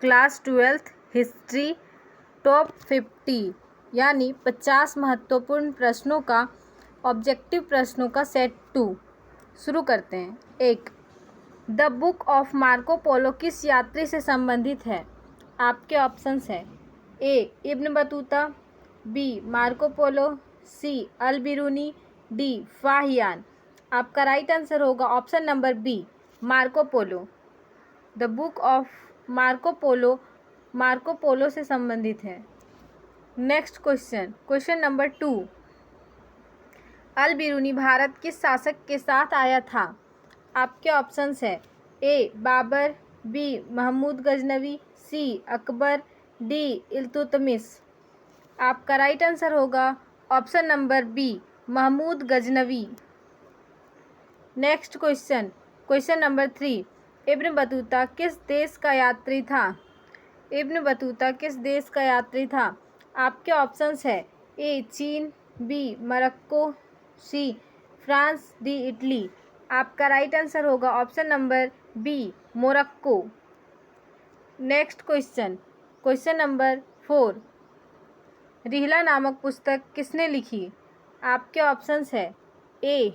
Class 12th history top 50 यानी 50 महत्वपूर्ण प्रश्नों का ऑब्जेक्टिव प्रश्नों का सेट 2 शुरू करते हैं। 1. The book of Marco Polo किस यात्री से संबंधित है? आपके ऑप्शंस है A Ibn Battuta, B Marco Polo, C Al Biruni, D Fahien. आपका राइट आंसर होगा option number B Marco Polo. The book of Marco Polo से संबंधित है। Next question number 2. Al Biruni Bharat किस शासक के साथ आया था? आपके ऑप्शंस है A Babur, B Mahmud Ghaznavi, C Akbar, D Iltutmish. आपका राइट आंसर होगा option number B Mahmud Ghaznavi. Next question number 3. Ibn Battuta किस देश का यात्री था? इब्न बतूता किस देश का यात्री था? आपके ऑप्शंस है A China, B Morocco, C France, D Italy. आपका राइट आंसर होगा option number B Morocco. Next question number 4. रिहला नामक पुस्तक किसने लिखी? आपके ऑप्शंस है A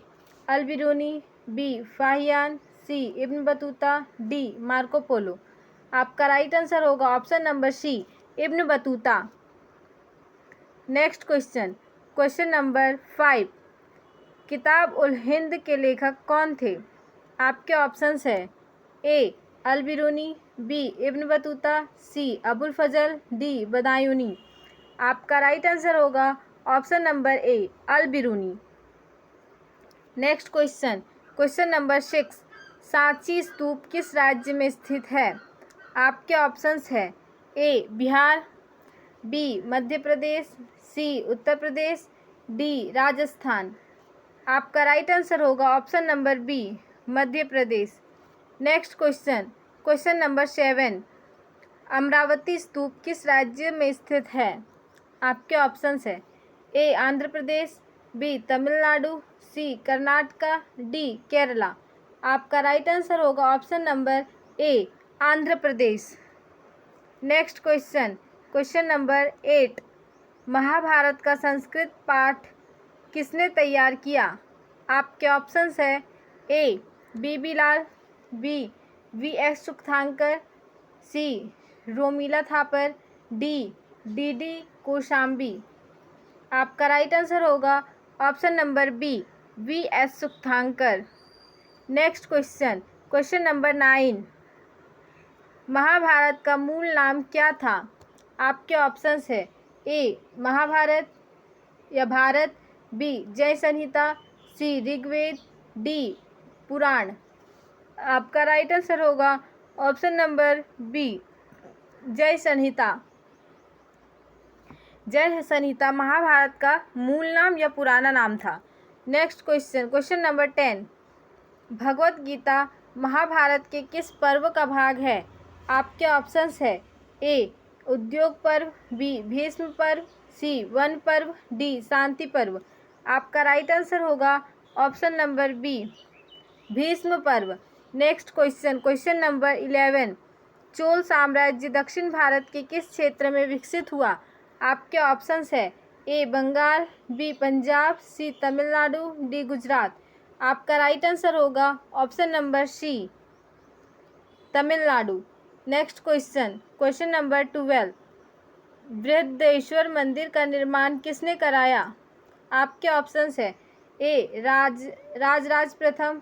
Al Biruni, B Fahien, C Ibn Battuta, D Marco Polo. आपका राइट आंसर होगा option number C Ibn Battuta. Next question number 5. किताब उल हिंद के लेखक कौन थे? आपके ऑप्शंस है A Al Biruni, B Ibn Battuta, C Abul Fazal, D Badauni. आपका राइट आंसर होगा option number A Al Biruni. Next question number 6. Sanchi stupa किस राज्य में स्थित है? आपके ऑप्शंस है A Bihar, B Madhya Pradesh, C Uttar Pradesh, D Rajasthan. आपका राइट आंसर होगा option number B Madhya Pradesh. Next question number 7. Amaravati stupa किस राज्य में स्थित है? आपके ऑप्शंस है A Andhra Pradesh, B Tamil Nadu, C Karnataka, D Kerala. आपका राइट आंसर होगा option number A Andhra Pradesh. Next question number 8. Mahabharata का संस्कृत पाठ किसने तैयार किया? आपके ऑप्शंस है A B Lal, B V S. Sukthankar, C Romila Thapar, D Kosambi. आपका राइट आंसर होगा option number B V S. Sukthankar. Next question number 9. Mahabharata का मूल नाम क्या था? आपके ऑप्शंस है ए महाभारत या भारत, बी जय संहिता, सी ऋग्वेद, डी पुराण। आपका राइट आंसर होगा ऑप्शन नंबर बी जय संहिता। जय संहिता महाभारत का मूल नाम या पुराना नाम था। Next question number 10. Bhagavad Gita Mahabharat के किस पर्व का भाग है? आपके ऑप्शंस है ए उद्योग पर्व, बी भीष्म पर्व, सी वन पर्व, डी शांति पर्व। आपका राइट आंसर होगा ऑप्शन नंबर बी भीष्म पर्व। Next question number 11. चोल साम्राज्य दक्षिण भारत के किस क्षेत्र में विकसित हुआ? आपके ऑप्शंस है A Bengal, B Punjab, C Tamil Nadu, D Gujarat. आपका राइट आंसर होगा option number C Tamil Nadu. Next question number 12. Brihadeeswara मंदिर का निर्माण किसने कराया? आपके ऑप्शंस है ए राजराज प्रथम,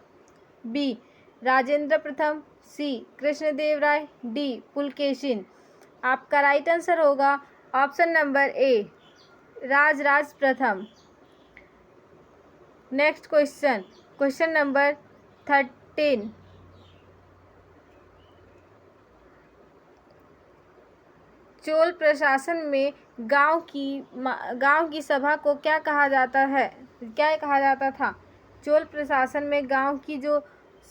बी राजेंद्र प्रथम, सी कृष्णदेव राय, डी पुलकेशिन। आपका राइट आंसर होगा ऑप्शन नंबर ए राजराज प्रथम। Next question number 13. चोल प्रशासन में गांव की सभा को क्या कहा जाता था? चोल प्रशासन में गांव की जो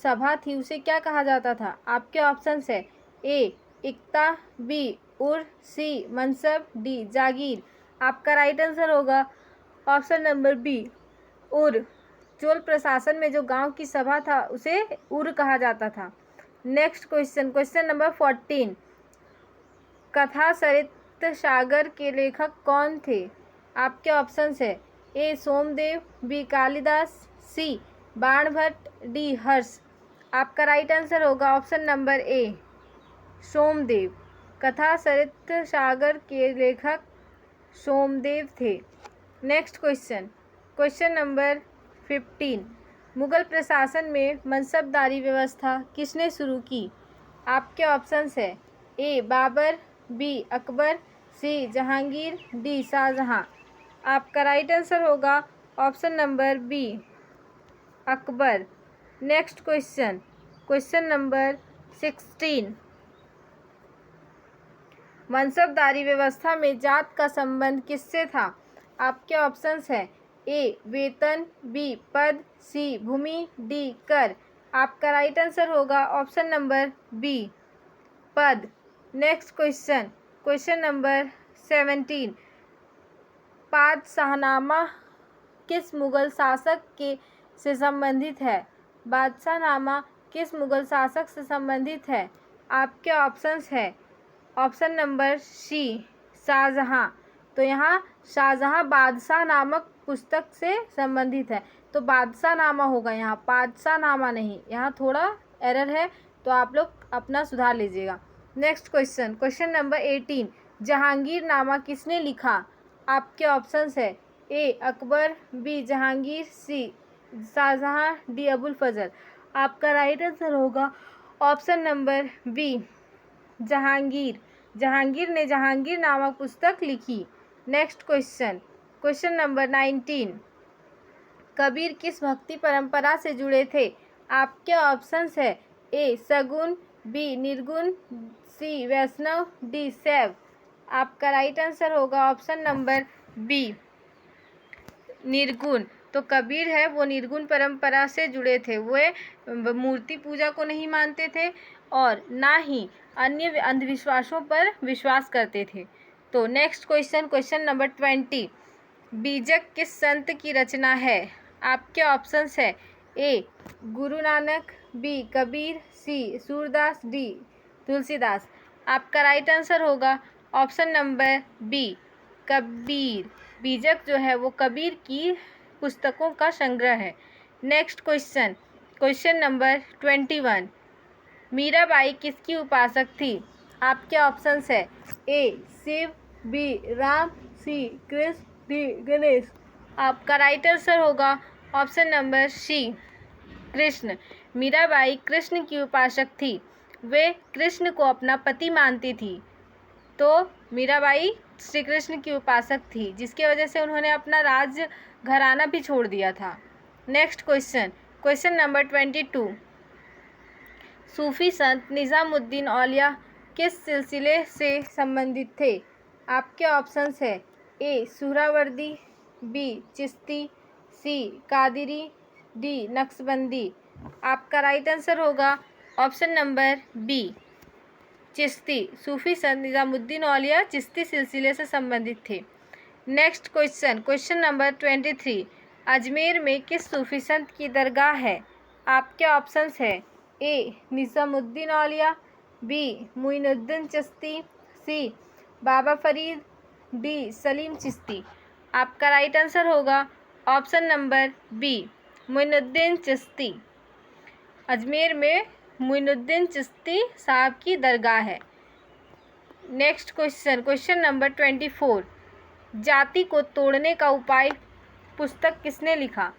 सभा थी उसे क्या कहा जाता था? आपके ऑप्शंस है ए इक्ता, बी उर, सी मनसब, डी जागीर। आपका राइट आंसर होगा ऑप्शन नंबर बी उर। चोल प्रशासन में जो गांव की सभा था उसे उर कहा जाता था। Next question number 14. कथा सरित सागर के लेखक कौन थे? आपके ऑप्शंस है ए सोमदेव, बी कालिदास, सी बाणभट्ट, डी हर्ष। आपका राइट आंसर होगा ऑप्शन नंबर ए सोमदेव। कथा सरित सागर के लेखक सोमदेव थे। Next question, question number 15। Mughal प्रशासन में मनसबदारी व्यवस्था किसने शुरू की? आपके ऑप्शंस है A Babur, B Akbar, C Jahangir, D Shah Jahan. आपका राइट आंसर होगा option number B Akbar. Next question, question number 16। मनसबदारी व्यवस्था में जात का संबंध किससे था? आपके ऑप्शंस है ए वेतन, बी पद, सी भूमि, डी कर। आपका राइट आंसर होगा ऑप्शन नंबर बी पद। Next question, question number 17। बादशाहनामा किस मुगल शासक के से संबंधित है? बादशाहनामा किस मुगल शासक से संबंधित है? आपके ऑप्शंस है ऑप्शन नंबर सी शाहजहां। तो यहाँ शाहजहां बादशाह नामक पुस्तक से संबंधित है, तो बादशाह नामा होगा यहाँ, बादशाह नामा नहीं। यहाँ थोड़ा एरर है, तो आप लोग अपना सुधार लीजिएगा। Next question, question number 18। Jahangirnama किसने लिखा? आपके ऑप्शंस है A Akbar, B Jahangir, C Shah Jahan, D Abul Fazl. आपका राइट आंसर होगा option number B Jahangir. Jahangir ने जहांगीर नामक पुस्तक लिखी। Next question, question number 19। Kabir किस भक्ति परंपरा से जुड़े थे? आपके ऑप्शंस है ए सगुन, बी निर्गुण, सी वैष्णव, डी शैव। आपका राइट आंसर होगा ऑप्शन नंबर बी निर्गुण। तो कबीर है वो निर्गुण परंपरा से जुड़े थे। वे मूर्ति पूजा को नहीं मानते थे और ना ही अन्य अंधविश्वासों पर विश्वास करते थे। तो नेक्स्ट क्वेश्चन, क्वेश्चन नंबर 20। बीजक किस संत की रचना है? आपके ऑप्शंस है ए गुरु नानक, बी कबीर, सी सूरदास, डी तुलसीदास। आपका राइट आंसर होगा ऑप्शन नंबर बी कबीर। बीजक जो है वो कबीर की पुस्तकों का संग्रह है। Next question, question number 21। Mirabai किसकी उपासक थी? आपके ऑप्शंस है A Shiva, B Ram, C Krishna, D Ganesh. आपका राइट आंसर होगा option number C Krishna. Mirabai Krishna की उपासक थी। वे कृष्ण को अपना पति मानती थी, तो मीराबाई श्री कृष्ण की उपासक थी, जिसकी वजह से उन्होंने अपना राज घराना भी छोड़ दिया था। Next question, question number 22। सूफी संत निज़ामुद्दीन औलिया किस सिलसिले से संबंधित थे? आपके ऑप्शंस है ए सुहरावर्दी, बी चिश्ती, सी कादिरी, डी नक्शबंदी। आपका राइट आंसर होगा ऑप्शन नंबर बी चिश्ती। सूफी संत निज़ामुद्दीन औलिया चिश्ती सिलसिले से संबंधित थे। Next question, question number 23। Ajmer में किस सूफी संत की दरगाह है? आपके ऑप्शंस है A Nizamuddin Auliya, B Moinuddin Chishti, C Baba Farid, D Salim Chishti. आपका राइट आंसर होगा option number B Moinuddin Chishti. Ajmer में मुइनुद्दीन चिश्ती साहब की दरगाह है। Next question, question number 24। जाति को तोड़ने का उपाय पुस्तक किसने लिखा?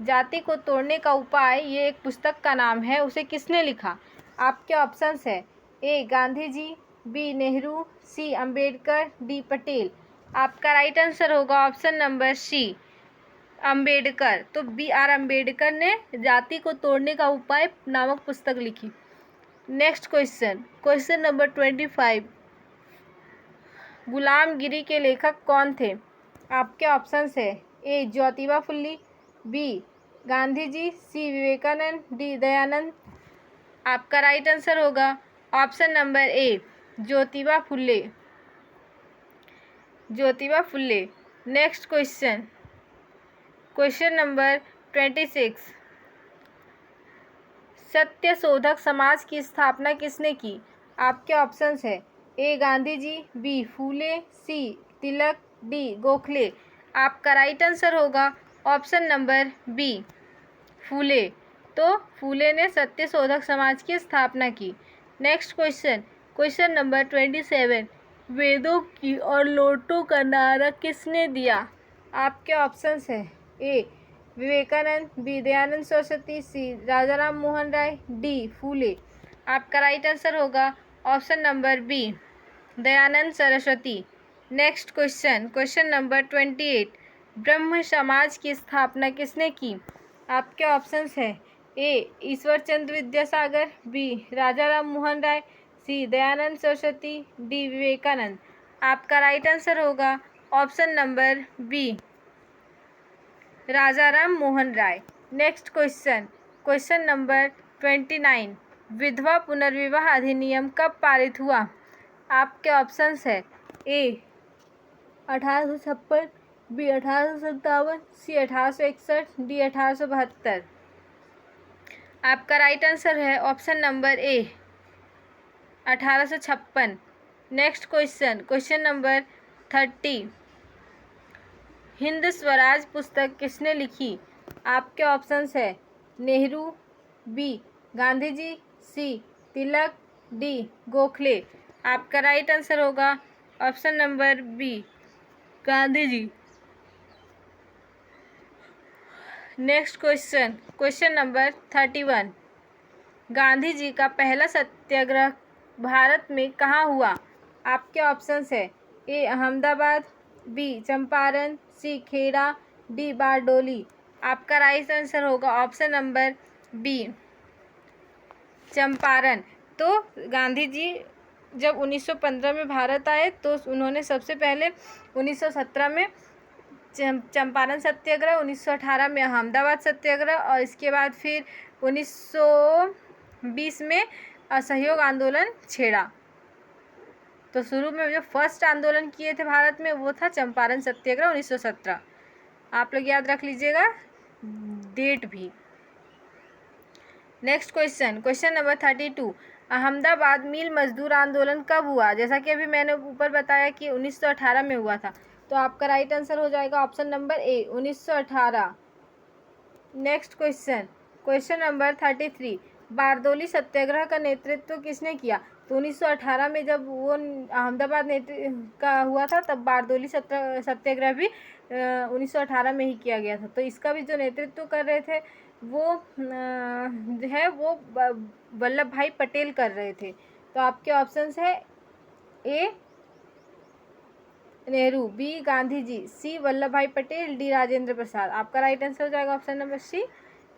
जाति को तोड़ने का उपाय ये एक पुस्तक का नाम है, उसे किसने लिखा? आपके ऑप्शंस है ए गांधी जी, बी नेहरू, सी अंबेडकर, डी पटेल। आपका राइट आंसर होगा ऑप्शन नंबर सी अंबेडकर। तो बी आर अंबेडकर ने जाति को तोड़ने का उपाय नामक पुस्तक लिखी। Next question, question number 25। गुलामगिरी के लेखक कौन थे? आपके ऑप्शंस है ए ज्योतिबा फुल्ली, बी गांधी जी, सी विवेकानंद, डी दयानंद। आपका राइट आंसर होगा ऑप्शन नंबर ए Jyotiba फुल्ले। Jyotiba फुल्ले। Next question, question number 26। Satyashodhak Samaj की स्थापना किसने की? आपके ऑप्शंस है ए गांधी जी, बी फूले, सी तिलक, डी गोखले। आपका राइट आंसर होगा ऑप्शन नंबर बी फूले। तो फूले ने सत्य शोधक समाज की स्थापना की। नेक्स्ट क्वेश्चन, क्वेश्चन नंबर 27, वेदों की और लोटों का नारा किसने दिया? आपके ऑप्शंस है A Vivekananda, B Dayanand Saraswati, C Rajaram Mohan Roy, D Phule. आपका राइट आंसर होगा option number B Dayanand Saraswati. Next question, question number 28, Brahmo समाज की स्थापना किसने की? आपके ऑप्शंस है A Ishwar Chandra Vidyasagar, B Raja Ram Mohan Roy, C Dayanand Saraswati, D Vivekananda. आपका राइट आंसर होगा option number B Raja Ram Mohan Roy. Next question, question number 29, विधवा पुनर्विवाह अधिनियम कब पारित हुआ? आपके ऑप्शंस है ए 1856, बी 1857, सी 1861, डी 1872। आपका राइट आंसर है option number A 1856। Next question, question number 30, Hind Swaraj पुस्तक किसने लिखी? आपके ऑप्शंस है Nehru, B Gandhi ji, C Tilak, D Gokhale. आपका राइट आंसर होगा option number B Gandhi ji. Next question, question number 31, Gandhi ji का पहला सत्याग्रह भारत में कहाँ हुआ? आपके ऑप्शंस है ए अहमदाबाद, बी चंपारण, सी खेड़ा, डी बारडोली। आपका राइट आंसर होगा ऑप्शन नंबर बी चंपारण। तो गांधी जी जब 1915 में भारत आए तो उन्होंने सबसे पहले 1917 में चंपारण सत्याग्रह, 1918 में अहमदाबाद सत्याग्रह और इसके बाद फिर 1920 में असहयोग आंदोलन छेड़ा। तो शुरू में जो फर्स्ट आंदोलन किए थे भारत में वो था चंपारण सत्याग्रह 1917। आप लोग याद रख लीजिएगा डेट भी। Next question, question number 32, Ahmedabad mill मजदूर आंदोलन कब हुआ? जैसा कि अभी मैंने ऊपर बताया कि 1918 में हुआ था, तो आपका राइट आंसर हो जाएगा option number A 1918। Next question, question number 33, Bardoli satyagraha का नेतृत्व किसने किया? तो 1918 में जब वो अहमदाबाद का हुआ था तब बारदोली सत्याग्रह भी 1918 में ही किया गया था। तो इसका भी जो नेतृत्व कर रहे थे वो जो है वो वल्लभ भाई पटेल कर रहे थे। तो आपके ऑप्शंस है ए नेहरू, बी गांधी जी, सी वल्लभ भाई पटेल, डी राजेंद्र प्रसाद। आपका राइट आंसर हो जाएगा ऑप्शन नंबर सी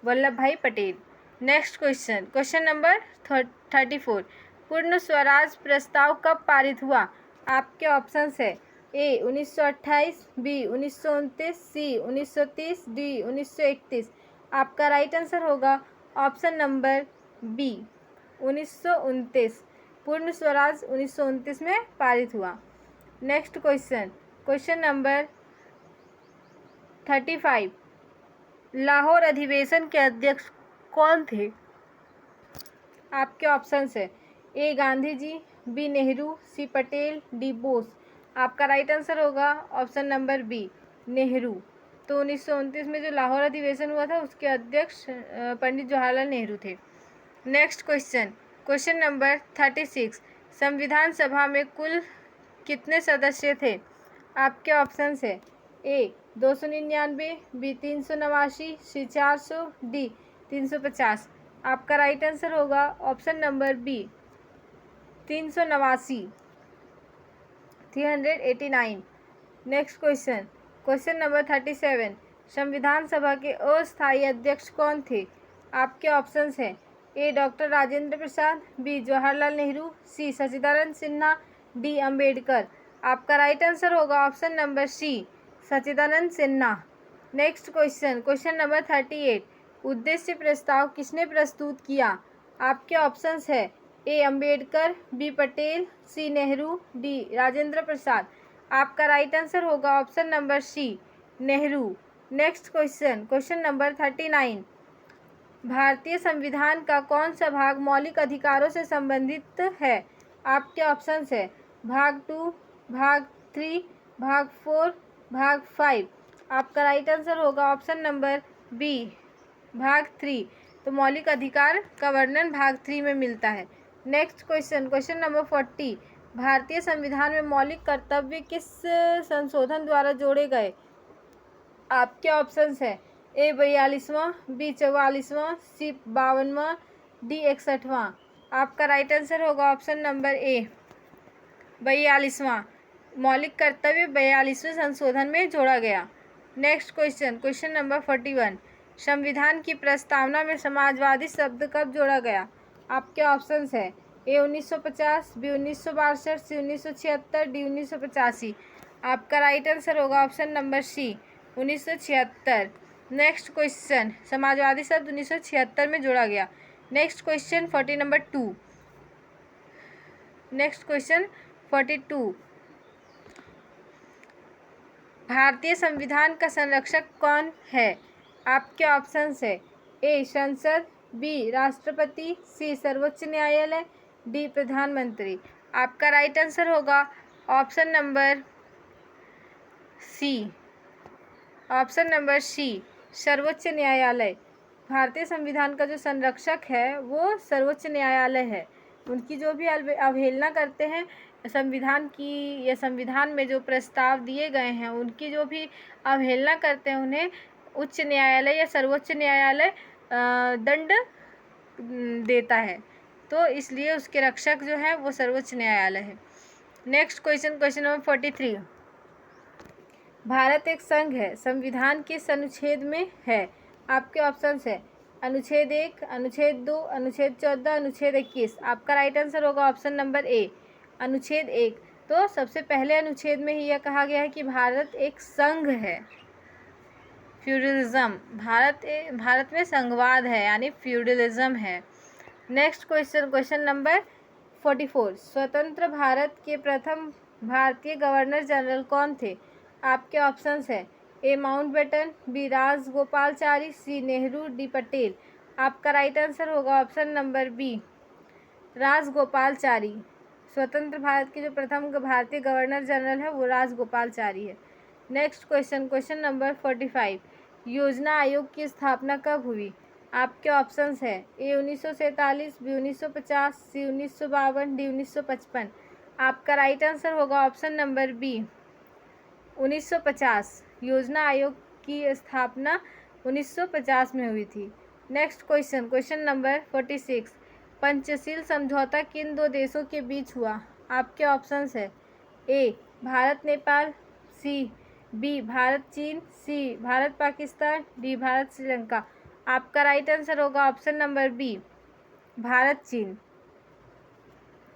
वल्लभ भाई Patel. Next question, question number 34, पूर्ण स्वराज प्रस्ताव कब पारित हुआ? आपके ऑप्शंस है ए 1928, बी 1929, सी 1930, डी 1931। आपका राइट आंसर होगा ऑप्शन नंबर बी 1929। पूर्ण स्वराज 1929 में पारित हुआ। Next question, question number 35, Lahore अधिवेशन के अध्यक्ष कौन थे? आपके ऑप्शंस है ए गांधी जी, बी नेहरू, सी पटेल, डी बोस। आपका राइट आंसर होगा ऑप्शन नंबर बी नेहरू। तो 1929 में जो लाहौर अधिवेशन हुआ था उसके अध्यक्ष पंडित जवाहरलाल नेहरू थे। नेक्स्ट क्वेश्चन, क्वेश्चन नंबर 36, संविधान सभा में कुल कितने सदस्य थे? आपके ऑप्शंस है ए 299, बी 389, सी 400, डी 350। आपका राइट आंसर होगा option number B 389, 389। Next question, question number 37, संविधान सभा के अस्थायी अध्यक्ष कौन थे? आपके ऑप्शंस हैं A doctor Rajendra Prasad, B Jawaharlal Nehru, C Sachchidanand Sinha, D Ambedkar. आपका राइट आंसर होगा option number C Sachchidanand Sinha. Next question, question number 38, उद्देश्य प्रस्ताव किसने प्रस्तुत किया? आपके ऑप्शंस है A Ambedkar, B Patel, C Nehru, D Rajendra Prasad. आपका राइट आंसर होगा option number C Nehru. Next question, question number 39, भारतीय संविधान का कौन सा भाग मौलिक अधिकारों से संबंधित है? आपके ऑप्शंस है भाग 2, भाग 3, भाग 4, भाग 5। आपका राइट आंसर होगा ऑप्शन नंबर बी, भाग 3। तो मौलिक अधिकार का वर्णन भाग 3 में मिलता है। Next question, question number 40। भारतीय संविधान में मौलिक कर्तव्य किस संशोधन द्वारा जोड़े गए? आपके ऑप्शंस है ए 42वां, बी 44वां, सी 52वां, डी 61वां। आपका राइट आंसर होगा ऑप्शन नंबर ए 42वां। मौलिक कर्तव्य 42वें संशोधन में जोड़ा गया। Next question, question number 41। संविधान की प्रस्तावना में समाजवादी शब्द कब जोड़ा गया? आपके ऑप्शंस है ए 1950, बी 1962, सी 1976, डी 1985। आपका राइट आंसर होगा option number C 1976। Next question, समाजवादी शब्द 1976 में जोड़ा गया। Next question 40 number 2। Next question 42। भारतीय संविधान का संरक्षक कौन है? आपके ऑप्शंस है ए संसद, बी राष्ट्रपति, सी सर्वोच्च न्यायालय, डी प्रधानमंत्री। आपका राइट आंसर होगा option number C, option number C सर्वोच्च न्यायालय। भारतीय संविधान का जो संरक्षक है वो सर्वोच्च न्यायालय है। उनकी जो भी अवहेलना करते हैं संविधान की या संविधान में जो प्रस्ताव दिए गए हैं उनकी जो भी अवहेलना करते हैं उन्हें उच्च न्यायालय या सर्वोच्च न्यायालय दंड देता है। तो इसलिए उसके रक्षक जो है वो सर्वोच्च न्यायालय है। Next question, question number 43। Bharat एक संघ है, संविधान किस अनुच्छेद में है? आपके ऑप्शंस है अनुच्छेद 1, अनुच्छेद 2, अनुच्छेद 14, अनुच्छेद 21। आपका राइट आंसर होगा ऑप्शन नंबर ए अनुच्छेद 1। तो सबसे पहले अनुच्छेद में ही यह कहा गया है कि भारत एक संघ है। फ्यूडलिज्म, भारत में संघवाद है यानी फ्यूडलिज्म है। Next question, question number 44। स्वतंत्र भारत के प्रथम भारतीय गवर्नर जनरल कौन थे? आपके ऑप्शंस है ए माउंटबेटन, बी राजगोपालाचारी, सी नेहरू, डी पटेल। आपका राइट आंसर होगा ऑप्शन नंबर बी राजगोपालाचारी। स्वतंत्र भारत के जो प्रथम भारतीय गवर्नर जनरल है वो राजगोपालाचारी है। Next question, question number 45। योजना आयोग की स्थापना कब हुई? आपके ऑप्शंस है ए 1947, बी 1950, सी 1952, डी 1955। आपका राइट आंसर होगा ऑप्शन नंबर बी 1950। योजना आयोग की स्थापना 1950 में हुई थी। Next question, question number 46। Panchsheel समझौता किन दो देशों के बीच हुआ? आपके ऑप्शंस है ए भारत नेपाल, बी भारत चीन, सी भारत पाकिस्तान, डी भारत श्रीलंका। आपका राइट आंसर होगा ऑप्शन नंबर बी भारत चीन।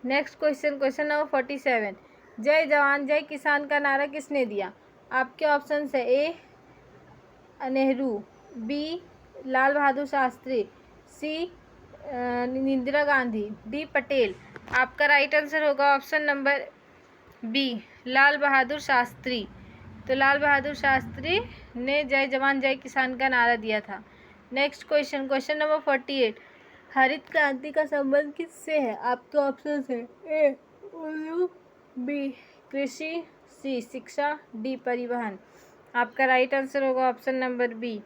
Next question, question number 47। जय जवान जय किसान का नारा किसने दिया? आपके ऑप्शंस है ए नेहरू, बी लाल बहादुर शास्त्री, सी इंदिरा गांधी, डी पटेल। आपका राइट आंसर होगा option number B Lal Bahadur Shastri. तो लाल बहादुर शास्त्री ने जय जवान जय किसान का नारा दिया था। Next question, question number 48। हरित क्रांति का संबंध किससे है? आपके ऑप्शन है ए उद्योग, बी कृषि, सी शिक्षा, डी परिवहन। आपका राइट आंसर होगा ऑप्शन नंबर बी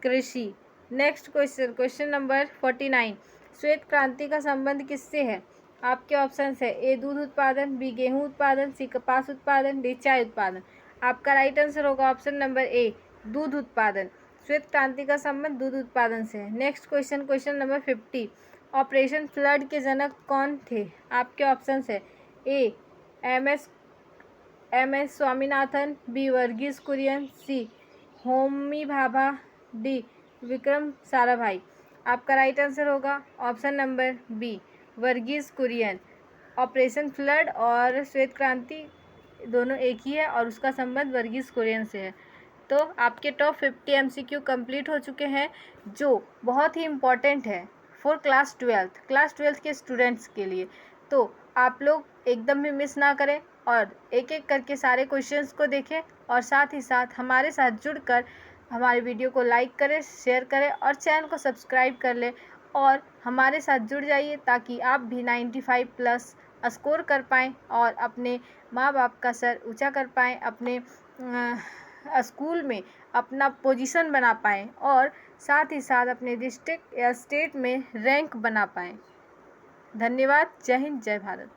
कृषि। Next question, question number 49। श्वेत क्रांति का संबंध किससे है? आपके ऑप्शन है ए दूध उत्पादन, बी गेहूं उत्पादन, सी कपास उत्पादन, डी चाय उत्पादन। आपका राइट आंसर होगा ऑप्शन नंबर ए दूध उत्पादन। श्वेत क्रांति का संबंध दूध उत्पादन से है। Next question, question number 50। Operation flood के जनक कौन थे? आपके ऑप्शंस है A M S Swaminathan, B Verghese Kurien, C Homi Bhabha, D Vikram Sarabhai. आपका राइट आंसर होगा option number B Verghese Kurien. Operation flood और श्वेत क्रांति दोनों एक ही है और उसका संबंध वर्गीज कुरियन से है। तो आपके टॉप 50 MCQ कंप्लीट हो चुके हैं जो बहुत ही इम्पॉर्टेंट है फॉर क्लास 12 के स्टूडेंट्स के लिए। तो आप लोग एकदम भी मिस ना करें और एक एक करके सारे क्वेश्चंस को देखें और साथ ही साथ हमारे साथ जुड़कर हमारे वीडियो को लाइक करें, शेयर करें और चैनल को सब्सक्राइब कर लें और हमारे साथ जुड़ जाइए ताकि आप भी 95+ स्कोर कर पाएँ और अपने माँ बाप का सर ऊँचा कर पाएँ, अपने स्कूल में अपना पोजीशन बना पाएँ और साथ ही साथ अपने डिस्ट्रिक्ट या स्टेट में रैंक बना पाएँ। धन्यवाद। जय हिंद, जय भारत।